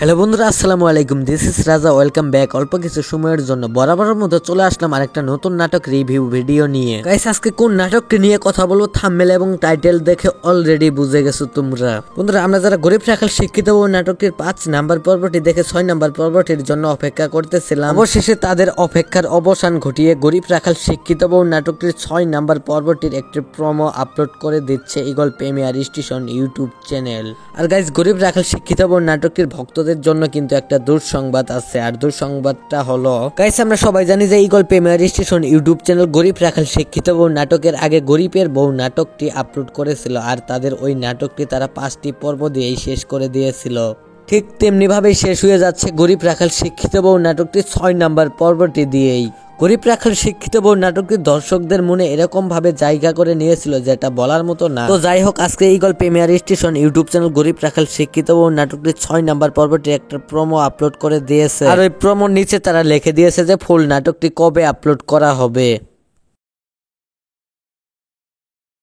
Hello বন্ধুরা, আসসালামু আলাইকুম। দিস ইজ রাজা, ওয়েলকাম ব্যাক। অল্প কিছু সময়ের জন্য বরাবরের মতো চলে আসলাম আরেকটা নতুন নাটক রিভিউ ভিডিও নিয়ে। গাইস, আজকে কোন নাটকটি নিয়ে কথা বলবো থাম্বনেল এবং টাইটেল দেখে অলরেডি বুঝে গেছো তোমরা। বন্ধুরা, আমরা যারা গরিব রাখাল শিক্ষিত বউ নাটকটির 5 নাম্বার পর্বটি দেখে 6 নাম্বার পর্বটির জন্য অপেক্ষা করতেছিলাম, অবশেষে তাদের অপেক্ষার অবসান ঘটিয়ে গরিব রাখাল শিক্ষিত বউ নাটকটির 6 নাম্বার পর্বটির একটি প্রোমো আপলোড করে দিচ্ছে eagle premier station YouTube channel. আর গাইস, গরিব রাখাল শিক্ষিত বউ নাটকটির ভক্তদের জন্য কিন্তু একটা দুঃসংবাদ আছে, আর দুঃসংবাদটা হলো গাইস, আমরা সবাই জানি যে eagle premier station YouTube channel গরিব রাখাল শিক্ষিত বউ নাটকের আগে গরিবের বউ নাটকটি আপলোড করেছিল, আর তাদের ওই নাটকটি তারা 5টি পর্ব দিয়েই শেষ করে দিয়েছিল। ঠিক তেমনি ভাবেই শেষ হয়ে যাচ্ছে গরিব রাখাল শিক্ষিত বউ নাটকটি 6 নাম্বার পর্বটি দিয়েই। গরিব রাখাল শিক্ষিত বউ নাটকটি দর্শকদের মনে এরকম ভাবে জায়গা করে নিয়েছিল যেটা বলার মতো না। তো যাই হোক, আজকে eagle premier station YouTube channel গরিব রাখাল শিক্ষিত বউ নাটকটি 6 নাম্বার পর্বটি একটা প্রোমো আপলোড করে দিয়েছে, আর ওই প্রোমোর নিচে তারা লিখে দিয়েছে যে ফুল নাটকটি কবে আপলোড করা হবে।